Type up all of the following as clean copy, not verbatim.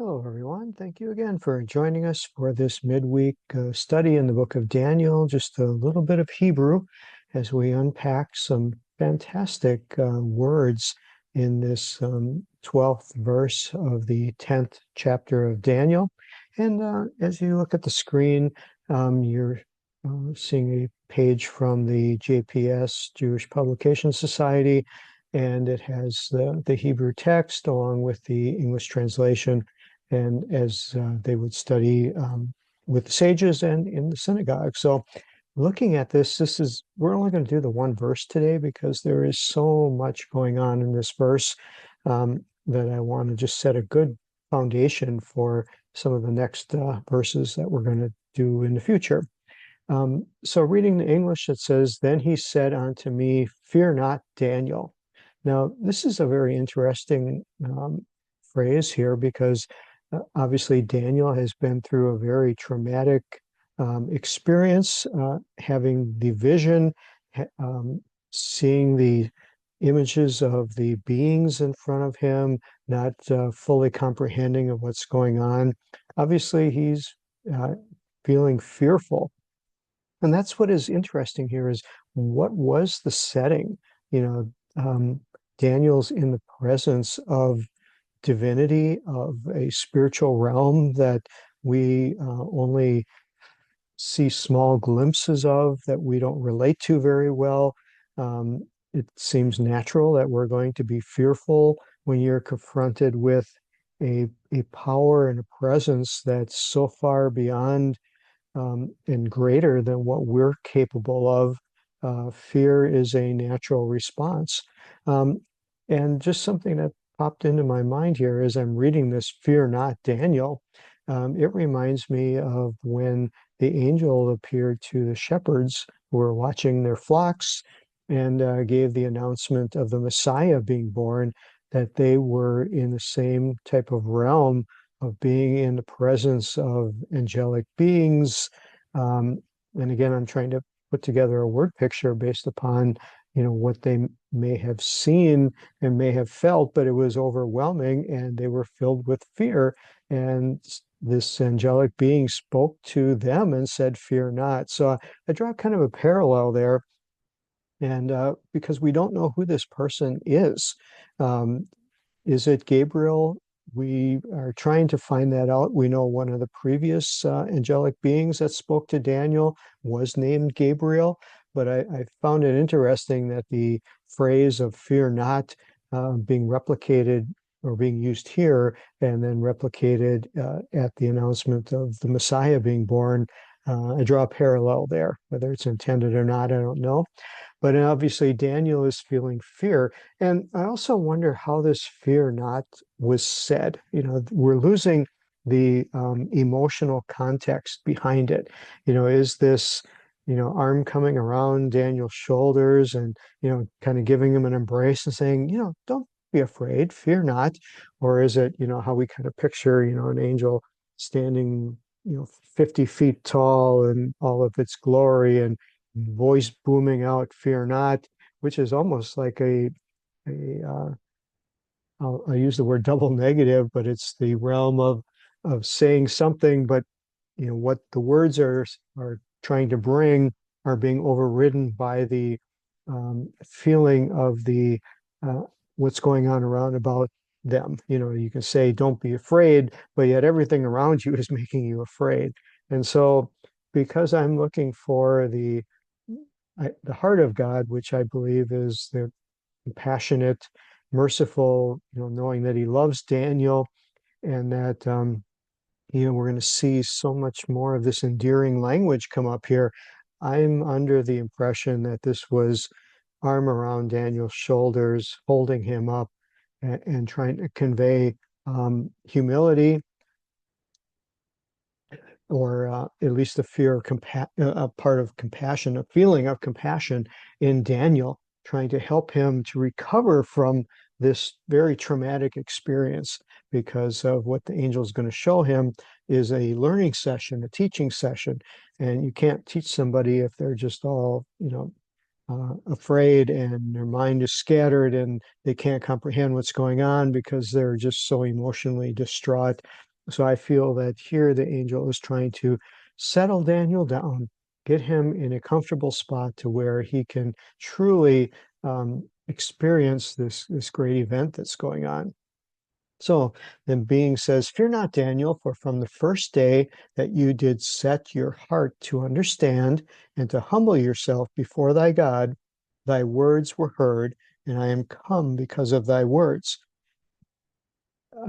Hello, everyone. Thank you again for joining us for this midweek study in the book of Daniel, just a little bit of Hebrew as we unpack some fantastic words in this 12th verse of the 10th chapter of Daniel. And as you look at the screen, you're seeing a page from the JPS, Jewish Publication Society, and it has the Hebrew text along with the English translation and as they would study with the sages and in the synagogue. So looking at this, we're only going to do the one verse today because there is so much going on in this verse that I want to just set a good foundation for some of the next verses that we're going to do in the future. So reading the English, it says, "Then he said unto me, Fear not, Daniel." Now, this is a very interesting phrase here because obviously Daniel has been through a very traumatic experience, having the vision, seeing the images of the beings in front of him, not fully comprehending of what's going on. Obviously, he's feeling fearful. And that's what is interesting here is what was the setting? You know, Daniel's in the presence of divinity, of a spiritual realm that we only see small glimpses of, that we don't relate to very well. It seems natural that we're going to be fearful when you're confronted with a power and a presence that's so far beyond and greater than what we're capable of. Fear is a natural response. Um, and just something that popped into my mind here as I'm reading this, Fear Not, Daniel. It reminds me of when the angel appeared to the shepherds who were watching their flocks and gave the announcement of the Messiah being born, that they were in the same type of realm of being in the presence of angelic beings. Um, and again, I'm trying to put together a word picture based upon, what they may have seen and may have felt, but it was overwhelming and they were filled with fear. And this angelic being spoke to them and said, "Fear not." So I draw kind of a parallel there. And because we don't know who this person is. Um, is it Gabriel? We are trying to find that out. We know one of the previous angelic beings that spoke to Daniel was named Gabriel, but I found it interesting that the phrase of "fear not" being replicated or being used here and then replicated at the announcement of the Messiah being born. I draw a parallel there. Whether it's intended or not, I don't know. But obviously, Daniel is feeling fear. And I also wonder how this fear not was said. We're losing the emotional context behind it. Is this, arm coming around Daniel's shoulders and, kind of giving him an embrace and saying, don't be afraid, fear not? Or is it, how we kind of picture, an angel standing, 50 feet tall and all of its glory and voice booming out, "Fear not," which is almost like a I'll use the word double negative, but it's the realm of saying something, but what the words are trying to bring are being overridden by the feeling of the what's going on around about them. You can say, "Don't be afraid," but yet everything around you is making you afraid. And so, because I'm looking for the heart of God, which I believe is the compassionate, merciful, knowing that He loves Daniel and that, we're going to see so much more of this endearing language come up here. I'm under the impression that this was arm around Daniel's shoulders, holding him up and trying to convey humility or at least a fear of a part of compassion, a feeling of compassion in Daniel, trying to help him to recover from this very traumatic experience because of what the angel is going to show him is a learning session, a teaching session. And you can't teach somebody if they're just all, afraid and their mind is scattered and they can't comprehend what's going on because they're just so emotionally distraught. So I feel that here the angel is trying to settle Daniel down, get him in a comfortable spot to where he can truly experience this great event that's going on. So then being says, Fear not, Daniel, for from the first day that you did set your heart to understand and to humble yourself before thy God, thy words were heard, and I am come because of thy words.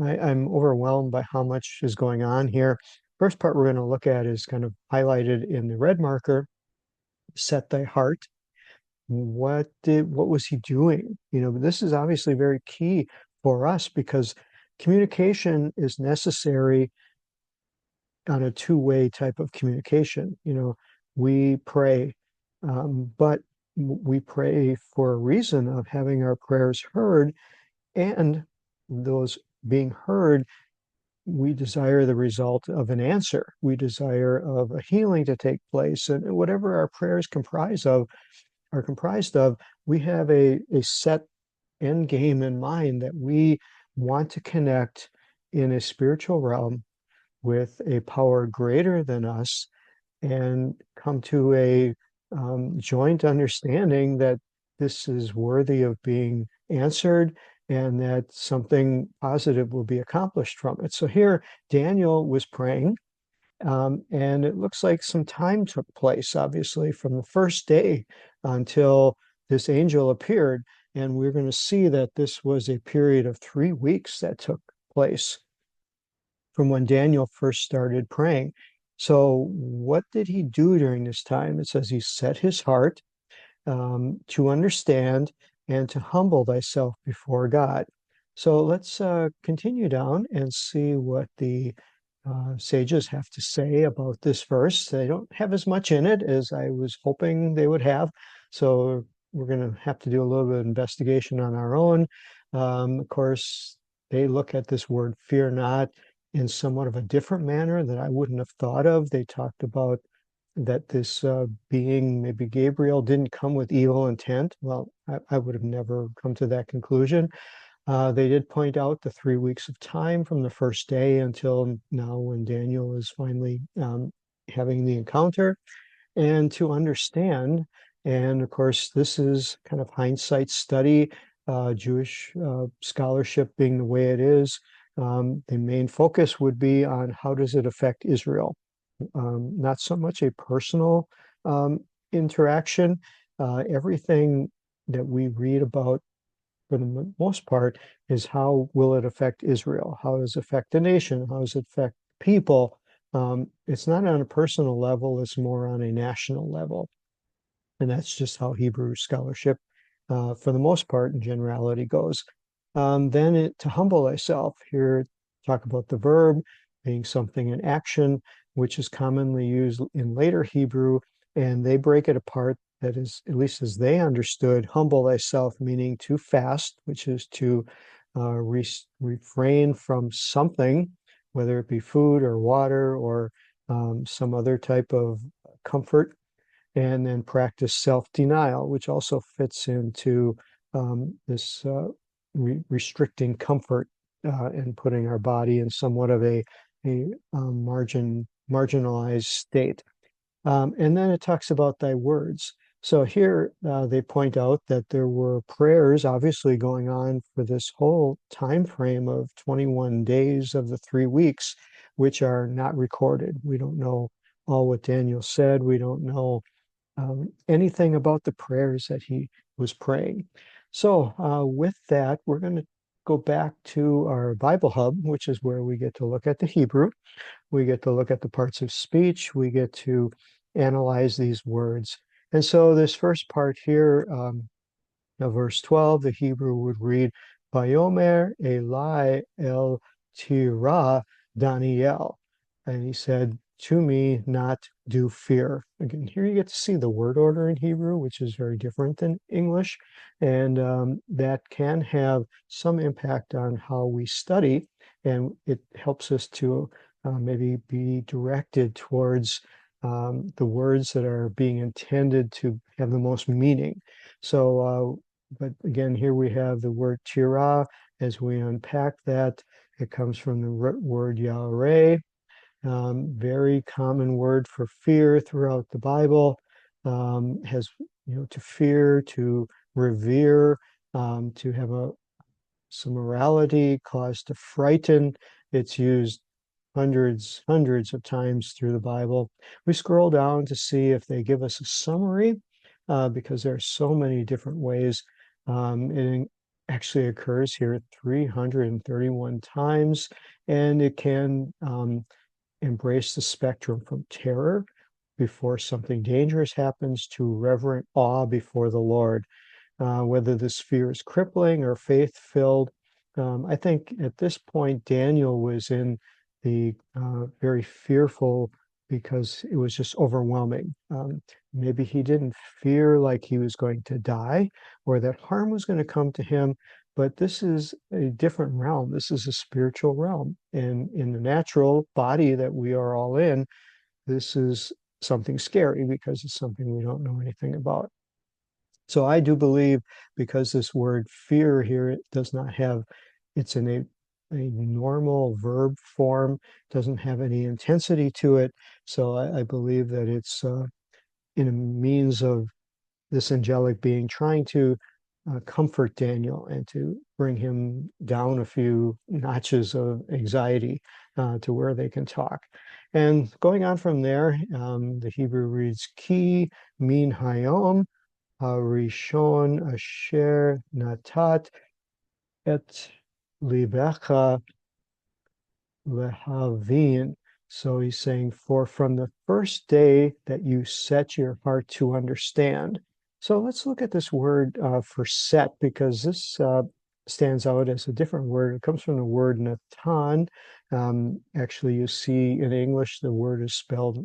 I'm overwhelmed by how much is going on here. First part we're going to look at is kind of highlighted in the red marker, set thy heart. What was he doing? This is obviously very key for us because communication is necessary on a two-way type of communication. We pray, but we pray for a reason of having our prayers heard, and those being heard, we desire the result of an answer. We desire of a healing to take place, and whatever our prayers are comprised of, we have a set end game in mind that we want to connect in a spiritual realm with a power greater than us and come to a joint understanding that this is worthy of being answered and that something positive will be accomplished from it. So here, Daniel was praying, and it looks like some time took place, obviously, from the first day until this angel appeared. And we're going to see that this was a period of 3 weeks that took place from when Daniel first started praying. So, what did he do during this time? It says he set his heart to understand and to humble thyself before God. So, let's continue down and see what the sages have to say about this verse. They don't have as much in it as I was hoping they would have. So, we're going to have to do a little bit of investigation on our own. Of course, they look at this word fear not in somewhat of a different manner that I wouldn't have thought of. They talked about that this being, maybe Gabriel, didn't come with evil intent. Well, I would have never come to that conclusion. They did point out the 3 weeks of time from the first day until now when Daniel is finally having the encounter. And to understand, and of course, this is kind of hindsight study, Jewish scholarship being the way it is. The main focus would be on how does it affect Israel, not so much a personal interaction. Everything that we read about, for the most part, is how will it affect Israel? How does it affect the nation? How does it affect people? It's not on a personal level, it's more on a national level. And that's just how Hebrew scholarship, for the most part, in generality, goes. To humble thyself, here talk about the verb being something in action, which is commonly used in later Hebrew, and they break it apart. That is, at least as they understood, humble thyself, meaning to fast, which is to refrain from something, whether it be food or water or some other type of comfort, and then practice self-denial, which also fits into this restricting comfort and putting our body in somewhat of a marginalized state. And then it talks about thy words. So here they point out that there were prayers obviously going on for this whole time frame of 21 days of the 3 weeks, which are not recorded. We don't know all what Daniel said. We don't know anything about the prayers that he was praying. So with that, we're going to go back to our Bible Hub, which is where we get to look at the Hebrew. We get to look at the parts of speech. We get to analyze these words. And so this first part here, now verse 12, the Hebrew would read, Vayomer Eli el Tira Daniel. And he said, to me, not do fear. Again, here you get to see the word order in Hebrew, which is very different than English. And that can have some impact on how we study. And it helps us to maybe be directed towards the words that are being intended to have the most meaning. So, but again, here we have the word tira as we unpack that. It comes from the root word yareh, very common word for fear throughout the Bible. Has, to fear, to revere, to have some morality, cause to frighten. It's used hundreds of times through the Bible. We scroll down to see if they give us a summary, because there are so many different ways. It actually occurs here 331 times, and it can embrace the spectrum from terror before something dangerous happens to reverent awe before the Lord. Whether this fear is crippling or faith-filled. I think at this point, Daniel was in the very fearful because it was just overwhelming. Maybe he didn't fear like he was going to die or that harm was going to come to him, but this is a different realm. This is a spiritual realm. And in the natural body that we are all in, this is something scary because it's something we don't know anything about. So I do believe, because this word fear here, it does not have, it's in a normal verb form, doesn't have any intensity to it. So I believe that it's in a means of this angelic being trying to comfort Daniel and to bring him down a few notches of anxiety to where they can talk. And going on from there, the Hebrew reads Ki min hayom harishon asher natat et libecha lehavin. So he's saying, for from the first day that you set your heart to understand. So let's look at this word for set, because this stands out as a different word. It comes from the word Natan. Actually, you see in English, the word is spelled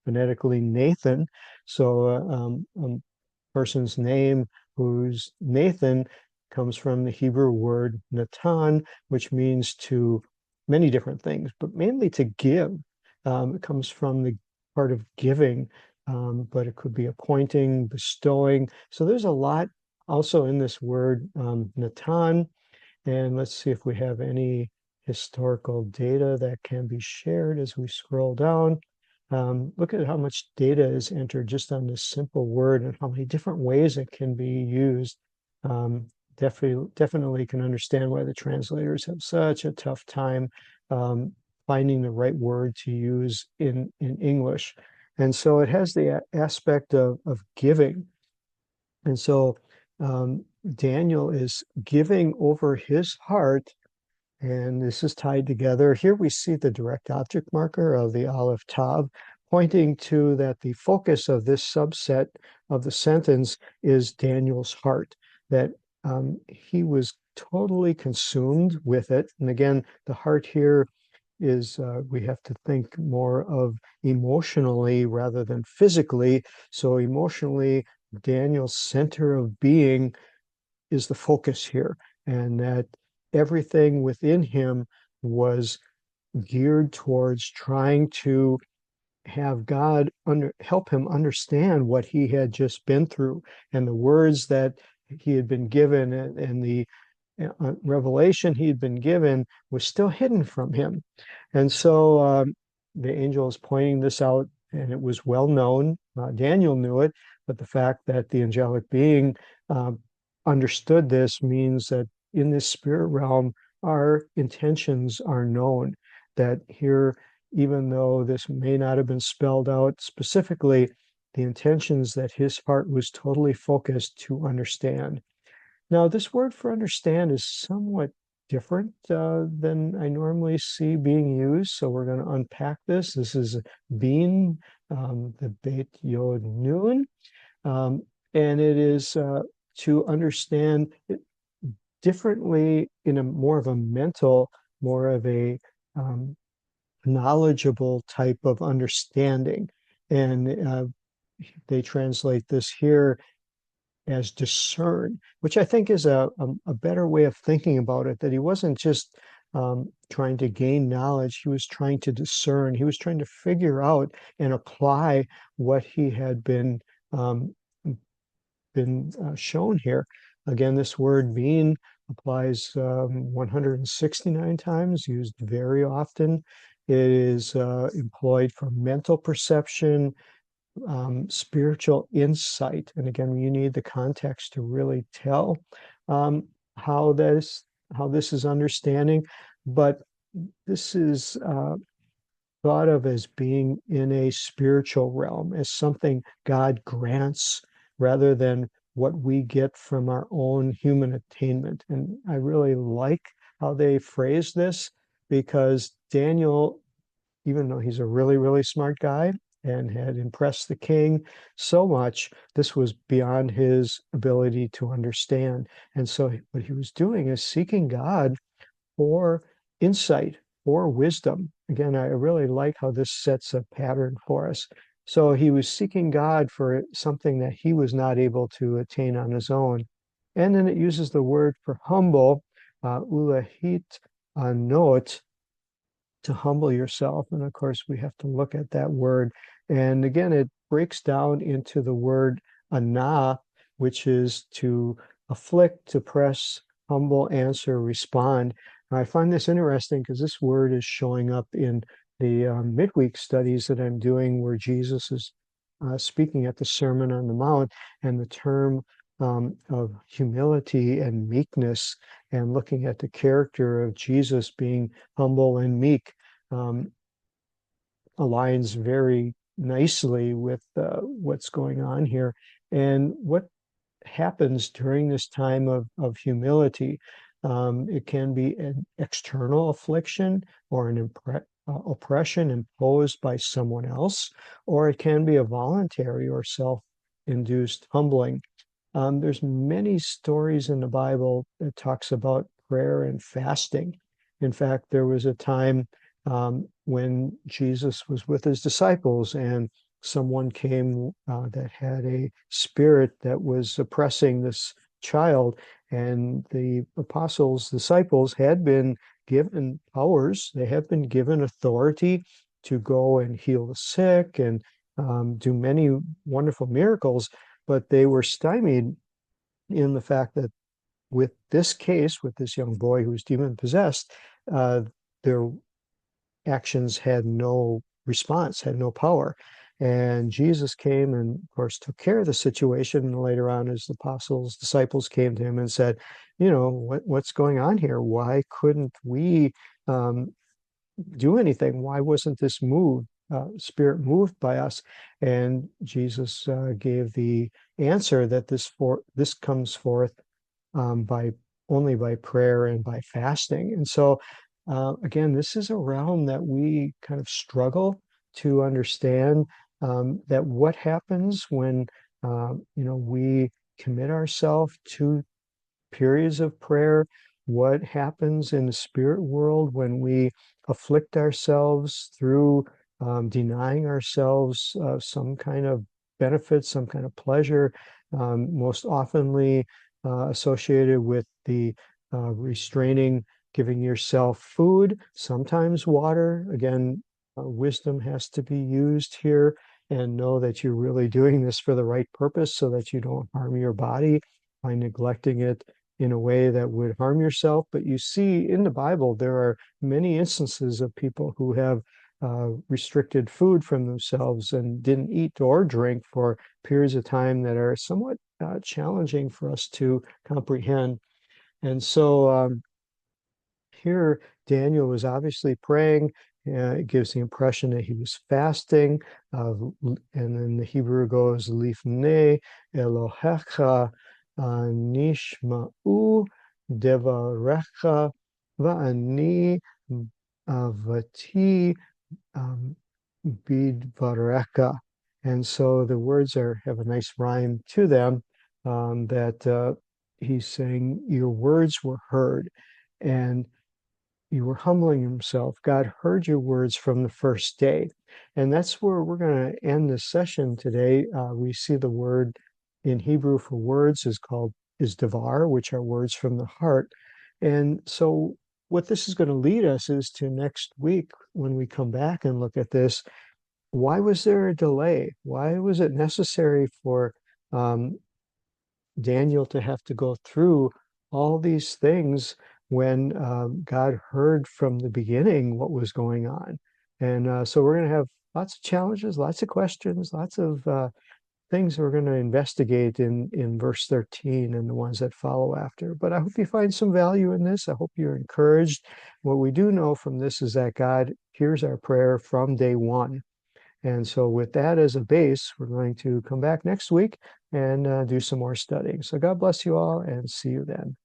phonetically Nathan. So person's name who's Nathan comes from the Hebrew word Natan, which means to many different things, but mainly to give. It comes from the part of giving, but it could be appointing, bestowing. So there's a lot also in this word, Natan. And let's see if we have any historical data that can be shared as we scroll down. Look at how much data is entered just on this simple word and how many different ways it can be used. Definitely can understand why the translators have such a tough time finding the right word to use in English. And so it has the aspect of giving. And so Daniel is giving over his heart, and this is tied together. Here we see the direct object marker of the Aleph Tav, pointing to that the focus of this subset of the sentence is Daniel's heart, that he was totally consumed with it. And again, the heart here is, we have to think more of emotionally rather than physically. So emotionally, Daniel's center of being is the focus here, and that everything within him was geared towards trying to have God help him understand what he had just been through, and the words that he had been given, and the revelation he'd been given was still hidden from him. And so the angel is pointing this out, and it was well known. Daniel knew it, but the fact that the angelic being understood this means that in this spirit realm, our intentions are known. That here, even though this may not have been spelled out specifically, the intentions that his heart was totally focused to understand. Now, this word for understand is somewhat different than I normally see being used. So we're going to unpack this. This is being the Beit Yod Nun, and it is to understand it differently in a more of a mental, more of a knowledgeable type of understanding. And they translate this here as discern, which I think is a better way of thinking about it, that he wasn't just trying to gain knowledge, he was trying to discern, he was trying to figure out and apply what he had been shown here. Again, this word being applies 169 times, used very often. It is employed for mental perception, spiritual insight. And again, you need the context to really tell um, how this is understanding. But this is thought of as being in a spiritual realm, as something God grants rather than what we get from our own human attainment. And I really like how they phrase this, because Daniel, even though he's a really, really smart guy and had impressed the king so much, this was beyond his ability to understand. And so what he was doing is seeking God for insight or wisdom. Again, I really like how this sets a pattern for us. So he was seeking God for something that he was not able to attain on his own. And then it uses the word for humble, ulahit anot, to humble yourself. And of course, we have to look at that word. And again, it breaks down into the word ana, which is to afflict, to press, humble, answer, respond. And I find this interesting because this word is showing up in the midweek studies that I'm doing, where Jesus is speaking at the Sermon on the Mount, and the term of humility and meekness, and looking at the character of Jesus being humble and meek, um, aligns very nicely with what's going on here. And what happens during this time of humility? It can be an external affliction or an oppression imposed by someone else, or it can be a voluntary or self-induced humbling. There's many stories in the Bible that talks about prayer and fasting. In fact, there was a time when Jesus was with his disciples, and someone came that had a spirit that was oppressing this child, and the apostles, disciples, had been given powers. They have been given authority to go and heal the sick and do many wonderful miracles, but they were stymied in the fact that with this case, with this young boy who was demon possessed, their actions had no response, had no power. And Jesus came and, of course, took care of the situation. And later on, his apostles, disciples came to him and said, what's going on here? Why couldn't we do anything? Why wasn't this spirit moved by us? And Jesus gave the answer that this comes forth by only by prayer and by fasting. And so, again, this is a realm that we kind of struggle to understand, that what happens when we commit ourselves to periods of prayer, what happens in the spirit world when we afflict ourselves through denying ourselves some kind of benefit, some kind of pleasure, most oftenly associated with the restraining, giving yourself food, sometimes water. Again, wisdom has to be used here, and know that you're really doing this for the right purpose so that you don't harm your body by neglecting it in a way that would harm yourself. But you see in the Bible, there are many instances of people who have restricted food from themselves and didn't eat or drink for periods of time that are somewhat challenging for us to comprehend. And so here, Daniel was obviously praying. It gives the impression that he was fasting. And then the Hebrew goes, Lifnei Elohecha nishma'u devarecha va'ani avati bidvareka. And so the words have a nice rhyme to them, that he's saying, your words were heard, and you were humbling himself. God heard your words from the first day. And that's where we're going to end this session today. We see the word in Hebrew for words is devar, which are words from the heart. And so what this is going to lead us is to next week when we come back and look at this. Why was there a delay? Why was it necessary for Daniel to have to go through all these things when God heard from the beginning what was going on. And so we're going to have lots of challenges, lots of questions, lots of things we're going to investigate in verse 13 and the ones that follow after. But I hope you find some value in this. I hope you're encouraged. What we do know from this is that God hears our prayer from day one. And so with that as a base, we're going to come back next week and do some more studying. So God bless you all and see you then.